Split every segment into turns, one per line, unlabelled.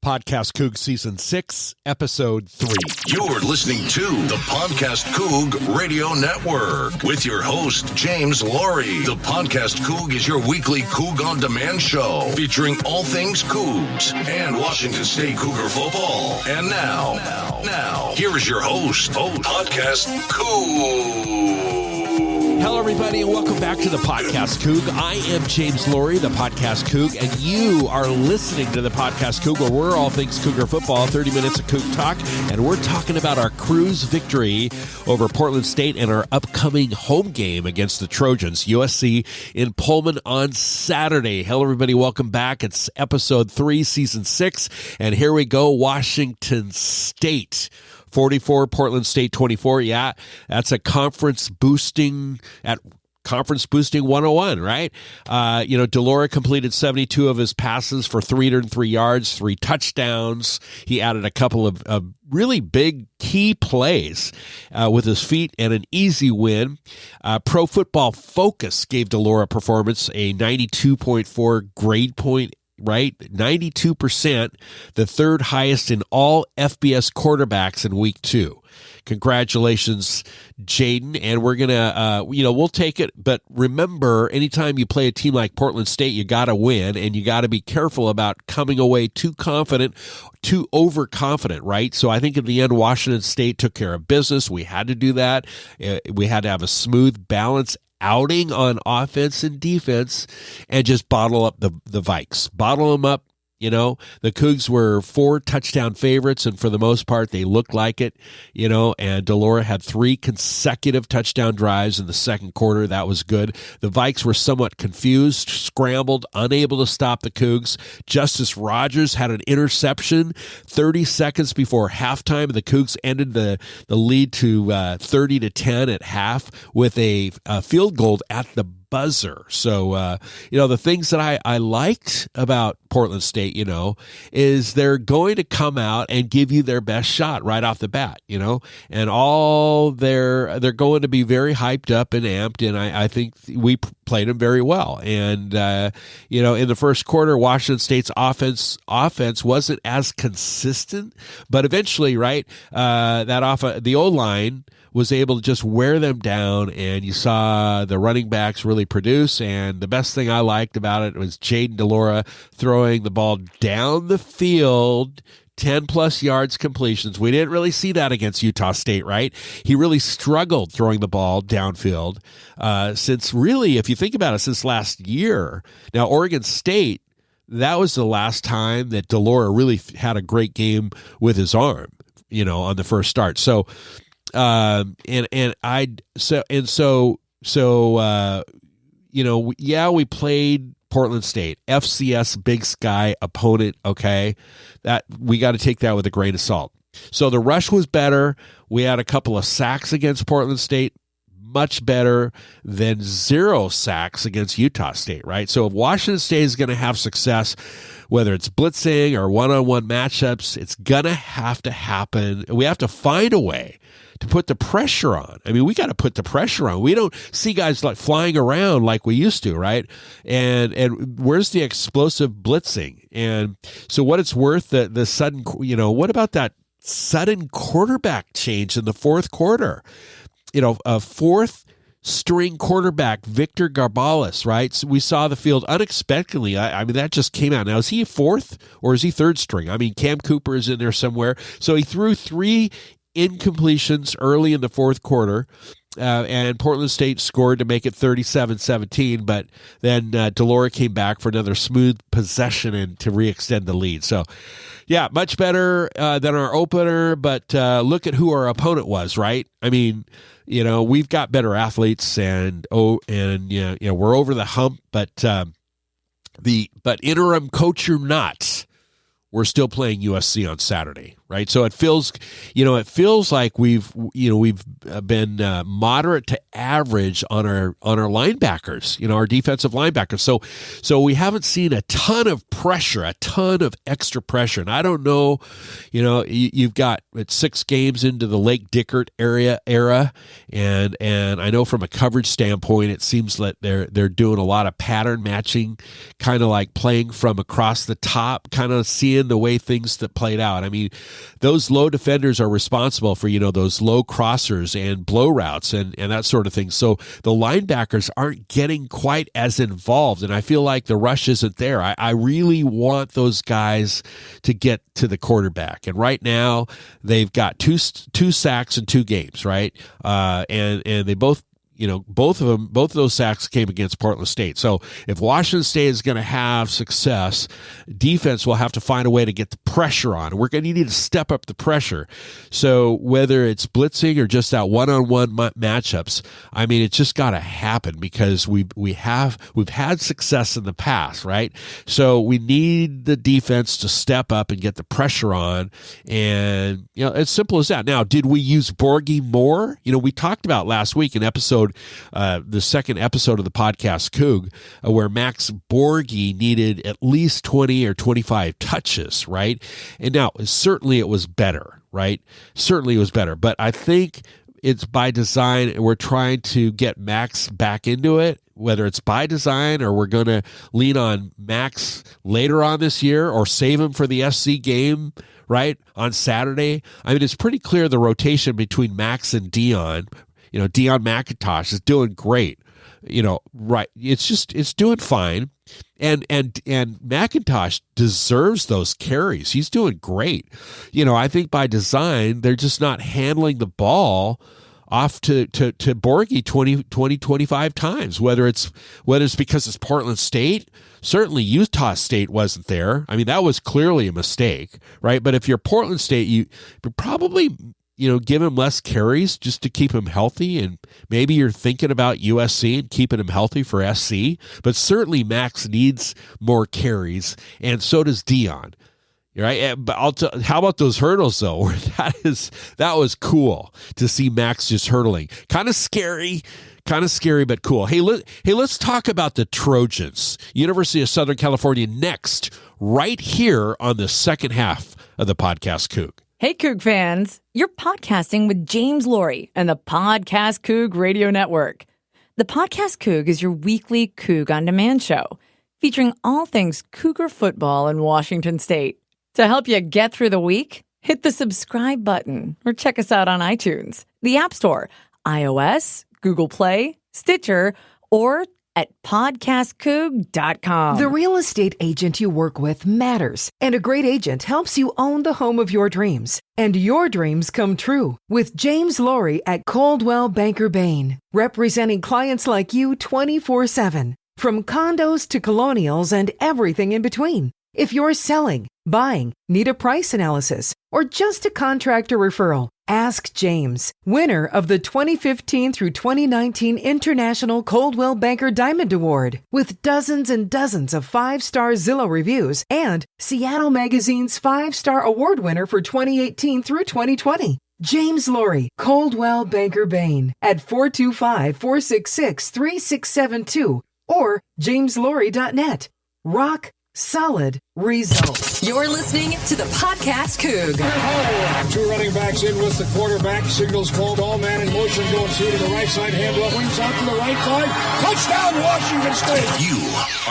PodcastCoug Season 6, Episode 3.
You're listening to the PodcastCoug Radio Network with your host, James Laurie. The PodcastCoug is your weekly Coug On Demand show featuring all things Cougs and Washington State Cougar football. And now, here is your host, PodcastCoug.
Hello, everybody, and welcome back to the PodcastCoug. I am James Laurie, the PodcastCoug, and you are listening to the PodcastCoug, where we're all things Cougar football, 30 minutes of Coug talk, and we're talking about our Cruise victory over Portland State and our upcoming home game against the Trojans, USC, in Pullman on Saturday. Hello, everybody, welcome back. It's Episode 3, Season 6, and here we go, Washington State. 44, Portland State 24. Yeah, that's a conference boosting 101, right? DeLora completed 72 of his passes for 303 yards, 3 touchdowns. He added a couple of really big key plays with his feet and an easy win. Pro Football Focus gave DeLora performance a 92.4 grade point, right? 92%, the third highest in all FBS quarterbacks in week 2. Congratulations, Jaden. And we're going to, we'll take it. But remember, anytime you play a team like Portland State, you got to win, and you got to be careful about coming away too confident, too overconfident, right? So I think in the end, Washington State took care of business. We had to do that. We had to have a smooth, balanced outing on offense and defense and just bottle up the Vikes. Bottle them up. The Cougs were 4 touchdown favorites, and for the most part, they looked like it, and DeLora had 3 consecutive touchdown drives in the second quarter. That was good. The Vikes were somewhat confused, scrambled, unable to stop the Cougs. Justice Rogers had an interception 30 seconds before halftime. The Cougs ended the lead to 30-10 at half with a field goal at the buzzer. So, the things that I liked about Portland State, is they're going to come out and give you their best shot right off the bat, and they're going to be very hyped up and amped. And I think we played them very well. And, in the first quarter, Washington State's offense wasn't as consistent, but eventually, right, the O-line was able to just wear them down, and you saw the running backs really produce. And the best thing I liked about it was Jaden DeLora throwing the ball down the field, 10-plus yards completions. We didn't really see that against Utah State, right? He really struggled throwing the ball downfield since really, if you think about it, since last year. Now, Oregon State, that was the last time that DeLora really had a great game with his arm, on the first start. So, we played Portland State, FCS Big Sky opponent. Okay, that we got to take that with a grain of salt. So the rush was better. We had a couple of sacks against Portland State, much better than 0 sacks against Utah State, right? So if Washington State is going to have success, whether it's blitzing or one-on-one matchups, it's going to have to happen. We have to find a way to put the pressure on. I mean, we got to put the pressure on. We don't see guys like flying around like we used to, right? And where's the explosive blitzing? And so what it's worth, the sudden, what about that sudden quarterback change in the fourth quarter? A fourth string quarterback, Victor Garbalis, right? So we saw the field unexpectedly. I mean, that just came out. Now, is he fourth or is he third string? I mean, Cam Cooper is in there somewhere. So he threw 3 incompletions early in the fourth quarter, and Portland State scored to make it 37-17, but then DeLora came back for another smooth possession and to re-extend the lead. So, yeah, much better than our opener, but look at who our opponent was, right? I mean, we've got better athletes, and we're over the hump, but interim coach or not, we're still playing USC on Saturday, right? So it feels like we've been moderate to average on our linebackers, our defensive linebackers. So we haven't seen a ton of pressure, a ton of extra pressure. And I don't know, you've got 6 games into the Lake Dickert era, and I know from a coverage standpoint, it seems that they're doing a lot of pattern matching, kind of like playing from across the top, kind of seeing in the way things that played out. I mean, those low defenders are responsible for, those low crossers and blow routes and that sort of thing. So the linebackers aren't getting quite as involved, and I feel like the rush isn't there. I really want those guys to get to the quarterback. And right now, they've got two sacks in 2 games, right? And they both, both of those sacks came against Portland State. So if Washington State is going to have success, defense will have to find a way to get the pressure on. We're going to need to step up the pressure. So whether it's blitzing or just that one-on-one matchups, I mean, it's just got to happen because we've had success in the past, right? So we need the defense to step up and get the pressure on. And, it's simple as that. Now, did we use Borghi more? We talked about last week in the second episode of the podcast Coug, where Max Borghi needed at least 20 or 25 touches, right? And now, certainly it was better, right? Certainly it was better. But I think it's by design, and we're trying to get Max back into it, whether it's by design or we're going to lean on Max later on this year or save him for the SC game, right, on Saturday. I mean, it's pretty clear the rotation between Max and Dion. Dion McIntosh is doing great. Right. It's doing fine. And McIntosh deserves those carries. He's doing great. I think by design, they're just not handling the ball off to Borghi 25 times, whether it's because it's Portland State. Certainly Utah State wasn't there. I mean, that was clearly a mistake, right? But if you're Portland State, you probably give him less carries just to keep him healthy. And maybe you're thinking about USC and keeping him healthy for SC. But certainly Max needs more carries, and so does Dion. Right? But how about those hurdles, though? That was cool to see Max just hurdling. Kind of scary, but cool. Hey, let's talk about the Trojans. University of Southern California next, right here on the second half of the podcast Coug.
Hey, Coug fans. You're podcasting with James Laurie and the PodcastCoug Radio Network. The Podcast Coug is your weekly Coug on Demand show, featuring all things Cougar football in Washington State. To help you get through the week, hit the subscribe button or check us out on iTunes, the App Store, iOS, Google Play, Stitcher, or at PodcastCoug.com.
The real estate agent you work with matters, and a great agent helps you own the home of your dreams. And your dreams come true with James Laurie at Coldwell Banker Bain, representing clients like you 24/7, from condos to colonials and everything in between. If you're selling, buying, need a price analysis, or just a contractor referral, ask James, winner of the 2015 through 2019 International Coldwell Banker Diamond Award, with dozens and dozens of 5-star Zillow reviews, and Seattle Magazine's 5-star award winner for 2018 through 2020. James Laurie, Coldwell Banker Bain, at 425-466-3672 or jameslaurie.net. Rock solid results.
You're listening to the Podcast Coug.
2 running backs in with the quarterback. Signals called. All man in motion going through to the right side. Hand up, wings out to the right side. Touchdown, Washington State.
You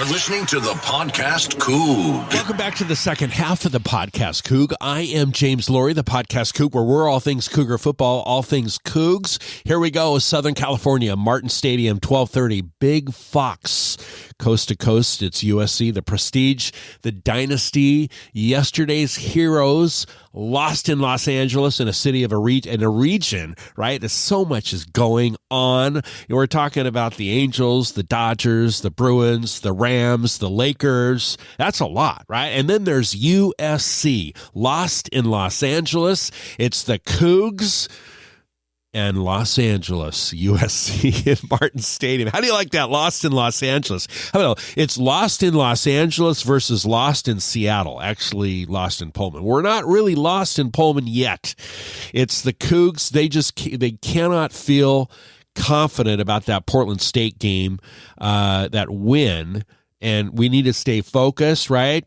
are listening to the Podcast Coug.
Welcome back to the second half of the Podcast Coug. I am James Laurie, the Podcast Coug, where we're all things Cougar football, all things Cougs. Here we go, Southern California, Martin Stadium, 12:30, Big Fox. Coast to coast, it's USC, the Prestige, the Dynasty, yesterday's heroes, lost in Los Angeles in a city of a region, right? There's so much is going on. We're talking about the Angels, the Dodgers, the Bruins, the Rams, the Lakers. That's a lot, right? And then there's USC, lost in Los Angeles. It's the Cougs and Los Angeles, USC in Martin Stadium. How do you like that? Lost in Los Angeles. I don't know. It's lost in Los Angeles versus lost in Seattle. Actually, lost in Pullman. We're not really lost in Pullman yet. It's the Cougs. They cannot feel confident about that Portland State game, that win. And we need to stay focused, right?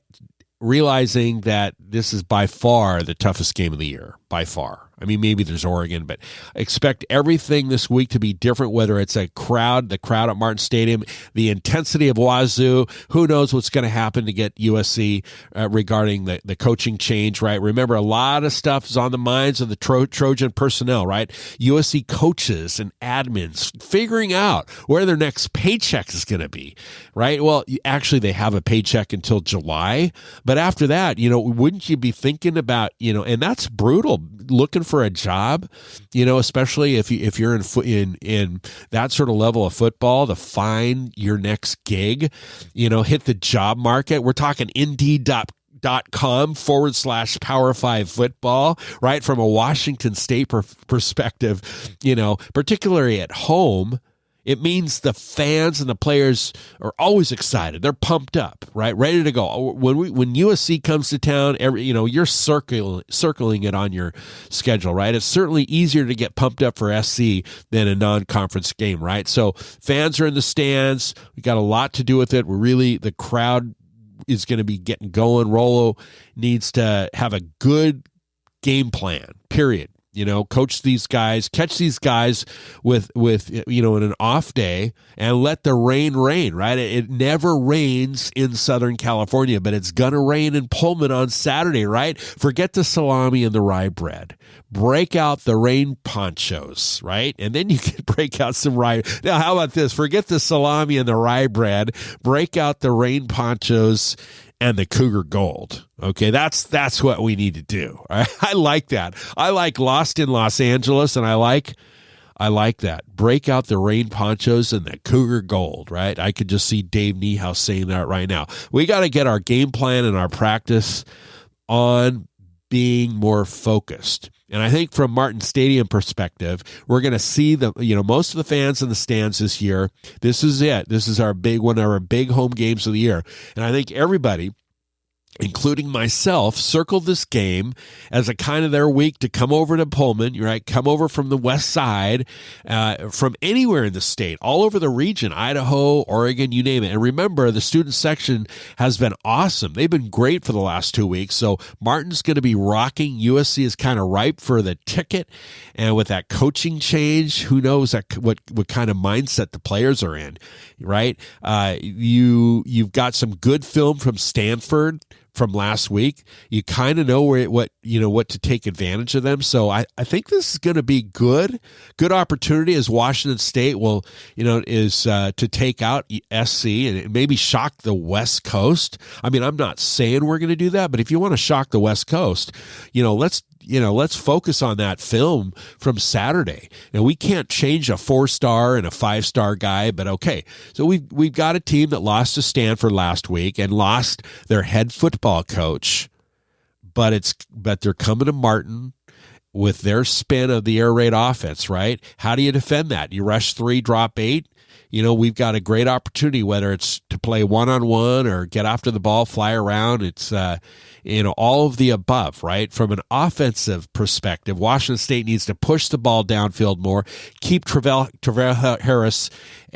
Realizing that this is by far the toughest game of the year, by far. I mean, maybe there's Oregon, but expect everything this week to be different, whether it's the crowd at Martin Stadium, the intensity of Wazoo. Who knows what's going to happen to get USC regarding the coaching change, right? Remember, a lot of stuff is on the minds of the Trojan personnel, right? USC coaches and admins figuring out where their next paycheck is going to be, right? Well, actually, they have a paycheck until July, but after that, wouldn't you be thinking about, and that's brutal, looking for a job, especially if you're in that sort of level of football, to find your next gig, hit the job market. We're talking Indeed.com/Power 5 football, right? From a Washington State perspective, particularly at home, it means the fans and the players are always excited. They're pumped up, right? Ready to go. When USC comes to town, you're circling it on your schedule, right? It's certainly easier to get pumped up for SC than a non-conference game, right? So fans are in the stands. We got a lot to do with it. The crowd is going to be getting going. Rolo needs to have a good game plan, period. Coach these guys, catch these guys with in an off day, and let the rain, right? It never rains in Southern California, but it's going to rain in Pullman on Saturday, right? Forget the salami and the rye bread. Break out the rain ponchos, right? And then you can break out some rye. Now, how about this? Forget the salami and the rye bread. Break out the rain ponchos and the Cougar Gold. Okay, that's what we need to do. I like that. I like Lost in Los Angeles, and I like that. Break out the rain ponchos and the Cougar Gold, right? I could just see Dave Niehaus saying that right now. We got to get our game plan and our practice on being more focused. And I think from Martin Stadium perspective, we're going to see most of the fans in the stands this year. This is it. This is one of our big home games of the year. And I think everybody, including myself, circled this game as a kind of their week to come over to Pullman, right? Come over from the west side, from anywhere in the state, all over the region, Idaho, Oregon, you name it. And remember, the student section has been awesome. They've been great for the last 2 weeks. So Martin's going to be rocking. USC is kind of ripe for the ticket. And with that coaching change, who knows what kind of mindset the players are in, right? You've got some good film from Stanford from last week. You kind of know what to take advantage of them. So I think this is going to be good opportunity as Washington State is to take out SC and maybe shock the West Coast. I mean, I'm not saying we're going to do that, but if you want to shock the West Coast, let's focus on that film from Saturday. And we can't change a 4-star and a 5-star guy, but okay. So we've got a team that lost to Stanford last week and lost their head football coach, but they're coming to Martin with their spin of the air raid offense, right? How do you defend that? You rush 3, drop 8. We've got a great opportunity, whether it's to play one-on-one or get after the ball, fly around. It's, all of the above, right? From an offensive perspective, Washington State needs to push the ball downfield more, keep Travell Harris,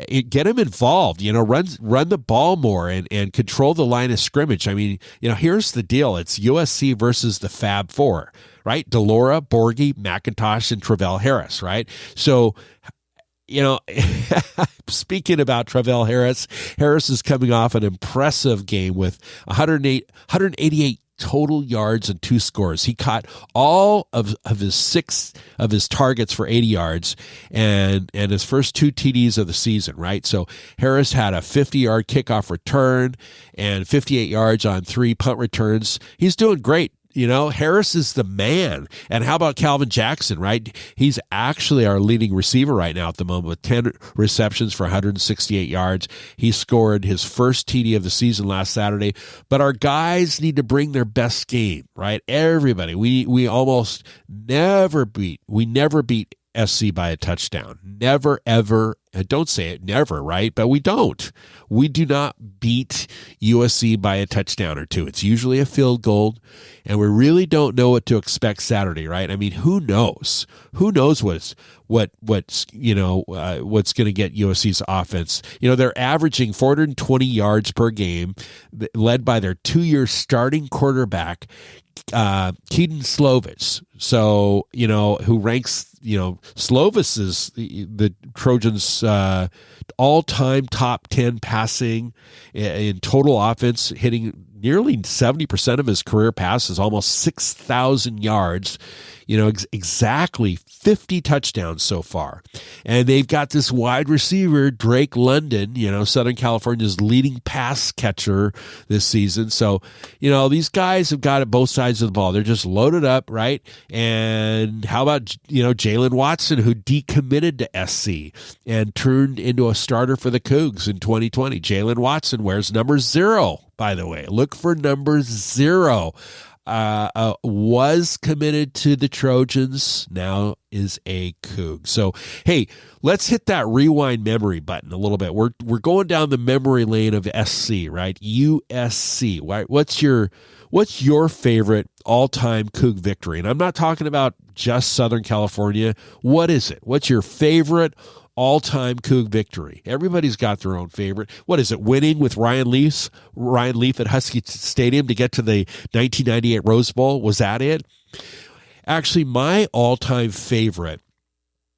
get him involved, run the ball more and control the line of scrimmage. I mean, here's the deal. It's USC versus the Fab Four, right? Delora, Borghi, McIntosh, and Travell Harris, right? So, speaking about Travell Harris is coming off an impressive game with 188 total yards and 2 scores. He caught all of his 6 of his targets for 80 yards and his first 2 TDs of the season, right? So Harris had a 50-yard kickoff return and 58 yards on 3 punt returns. He's doing great. Harris is the man. And how about Calvin Jackson, right? He's actually our leading receiver right now at the moment with 10 receptions for 168 yards. He scored his first TD of the season last Saturday. But our guys need to bring their best game, right? Everybody. We almost never beat SC by a touchdown. Never, ever. Don't say it, never, right? But we don't. We do not beat USC by a touchdown or 2. It's usually a field goal, and we really don't know what to expect Saturday, right? I mean, who knows? Who knows what's going to get USC's offense? They're averaging 420 yards per game, led by their 2-year starting quarterback, Keaton Slovis. So, who ranks, Slovis is the Trojans' all-time top 10 passing in total offense, hitting nearly 70% of his career passes, almost 6,000 yards, exactly 50 touchdowns so far. And they've got this wide receiver, Drake London, Southern California's leading pass catcher this season. So, these guys have got it both sides of the ball. They're just loaded up, right? And how about, Jalen Watson, who decommitted to SC and turned into a starter for the Cougs in 2020. Jalen Watson wears number 0, by the way. Look for number 0. Was committed to the Trojans, now is a Coug. So, hey, let's hit that rewind memory button a little bit. We're going down the memory lane of SC, right? USC. Right? What's your favorite all-time Coug victory? And I'm not talking about just Southern California. What is it? What's your favorite all-time Coug victory? Everybody's got their own favorite. What is it? Winning with Ryan Leaf at Husky Stadium to get to the 1998 Rose Bowl? Was that it? Actually, my all-time favorite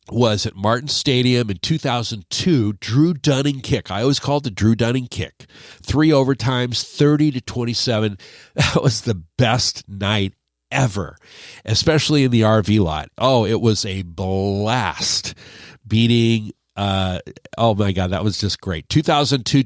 was at Martin Stadium in 2002, Drew Dunning kick. I always called it the Drew Dunning kick. 3 overtimes, 30-27. That was the best night ever, especially in the RV lot. Oh, it was a blast. Beating, oh my God, that was just great. 2002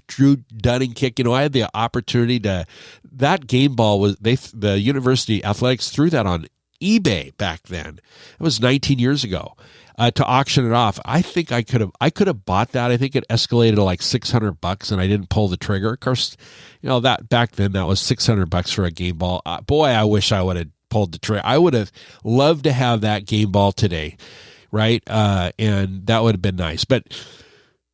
Drew Dunning kick. I had the opportunity that game ball the University Athletics threw that on eBay back then. It was 19 years ago. To auction it off. I think I could have bought that. I think it escalated to like $600 and I didn't pull the trigger. Of course, that back then that was $600 for a game ball. Boy, I wish I would have pulled the trigger. I would have loved to have that game ball today. Right? And that would have been nice. But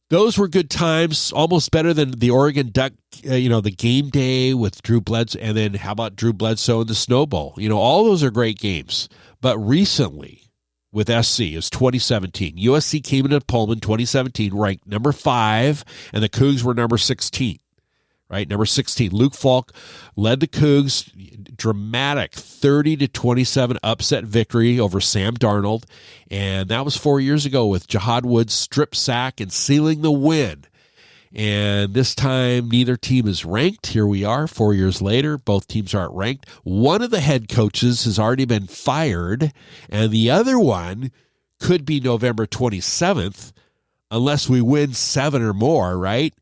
those were good times, almost better than the Oregon Duck, the game day with Drew Bledsoe. And then how about Drew Bledsoe and the Snow Bowl? All those are great games. But recently with SC is 2017. USC came into Pullman 2017, ranked number 5, and the Cougs were number 16. Right, number 16, Luke Falk led the Cougs, dramatic 30-27 upset victory over Sam Darnold, and that was 4 years ago with Jahad Woods' strip sack and sealing the win. And this time, neither team is ranked. Here we are, 4 years later. Both teams aren't ranked. One of the head coaches has already been fired, and the other one could be November 27th, unless we win 7 or more, right?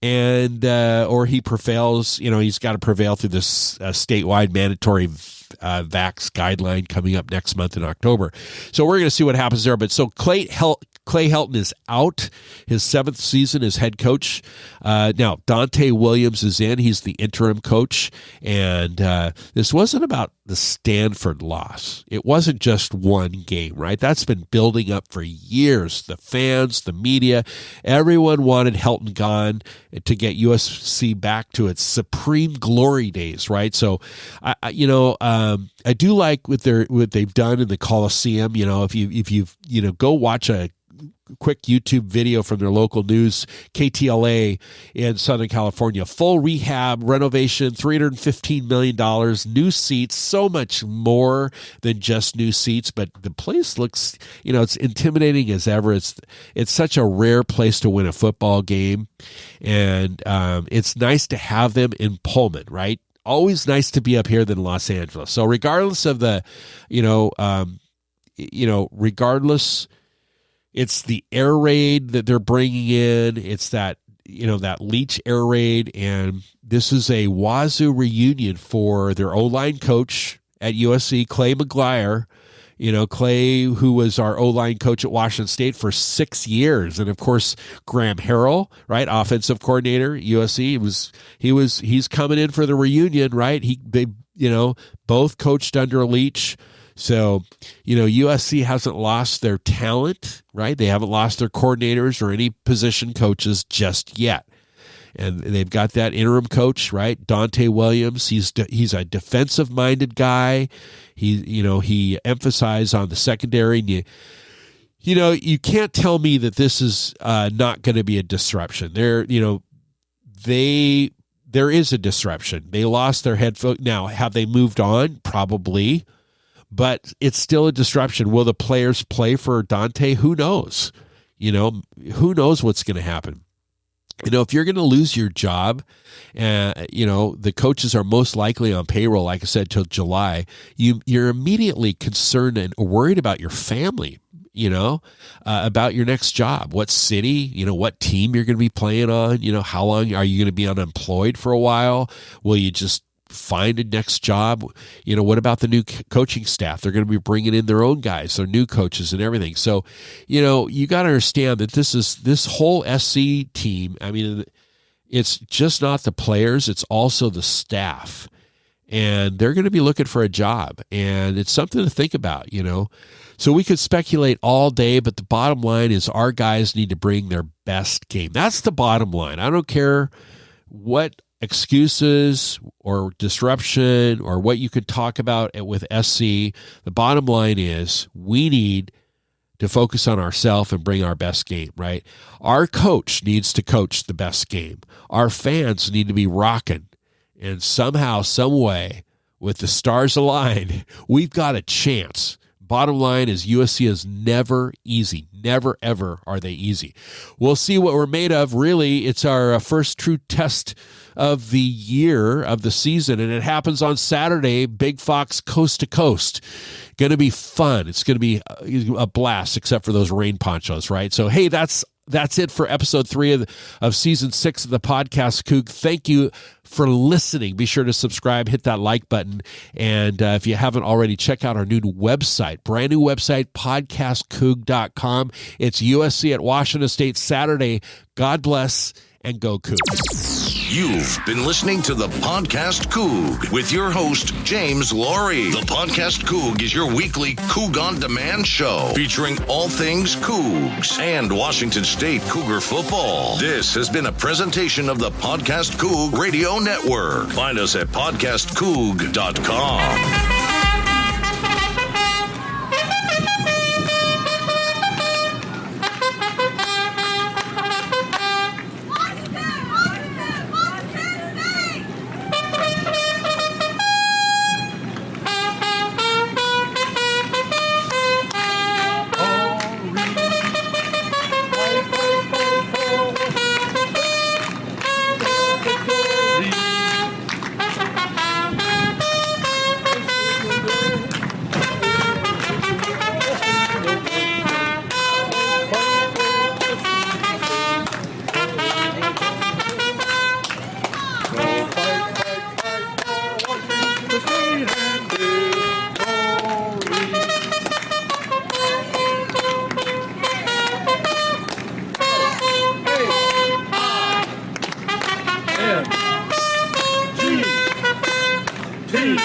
And or he prevails, he's got to prevail through this statewide mandatory vax guideline coming up next month in October. So we're going to see what happens there. But so Clay Helton is out, his 7th season as head coach. Now, Dante Williams is in. He's the interim coach. And this wasn't about the Stanford loss. It wasn't just one game, right? That's been building up for years. The fans, the media, everyone wanted Helton gone to get USC back to its supreme glory days, right? So, I do like what they've done in the Coliseum. If you've go watch a quick YouTube video from their local news, KTLA in Southern California. Full rehab, renovation, $315 million, new seats, so much more than just new seats, but the place looks, it's intimidating as ever. It's such a rare place to win a football game, and it's nice to have them in Pullman, right? Always nice to be up here than Los Angeles. So regardless of the, regardless, it's the air raid that they're bringing in. It's that, that Leach air raid. And this is a Wazoo reunion for their O-line coach at USC, Clay McGuire. Clay, who was our O-line coach at Washington State for 6 years. And of course, Graham Harrell, right? Offensive coordinator, USC. He's coming in for the reunion, right? They both coached under Leach. So, USC hasn't lost their talent, right? They haven't lost their coordinators or any position coaches just yet. And they've got that interim coach, right? Dante Williams. He's a defensive-minded guy. He emphasized on the secondary. And you can't tell me that this is not going to be a disruption. There is a disruption. They lost their head coach. Now, have they moved on? Probably. but it's still a disruption. Will the players play for Dante? Who knows? Who knows what's going to happen? If you're going to lose your job, the coaches are most likely on payroll, like I said, till July. You're immediately concerned and worried about your family, about your next job, what city, what team you're going to be playing on, how long are you going to be unemployed for a while? Will you just find a next job? What about the new coaching staff? They're going to be bringing in their own guys, their new coaches and everything. So, you got to understand that this whole SC team, I mean, it's just not the players, it's also the staff. And they're going to be looking for a job. And it's something to think about, So we could speculate all day, but the bottom line is our guys need to bring their best game. That's the bottom line. I don't care what excuses or disruption or what you could talk about with SC. The bottom line is we need to focus on ourselves and bring our best game, right? Our coach needs to coach the best game. Our fans need to be rocking. And somehow, some way, with the stars aligned, we've got a chance. Bottom line is USC is never easy. Never, ever are they easy. We'll see what we're made of. Really, it's our first true test of the year, of the season, and it happens on Saturday, Big Fox coast to coast. Going to be fun. It's going to be a blast, except for those rain ponchos, right? So, hey, that's it for episode 3 of season 6 of the Podcast Coug. Thank you for listening. Be sure to subscribe, hit that like button. And if you haven't already, check out our new website, brand new website, PodcastCoug.com. It's USC at Washington State Saturday. God bless and go Cougs.
You've been listening to the Podcast Coug with your host, James Laurie. The Podcast Coug is your weekly Coug on Demand show featuring all things Cougs and Washington State Cougar football. This has been a presentation of the Podcast Coug Radio Network. Find us at PodcastCoug.com.
T-O-N-C-A-T.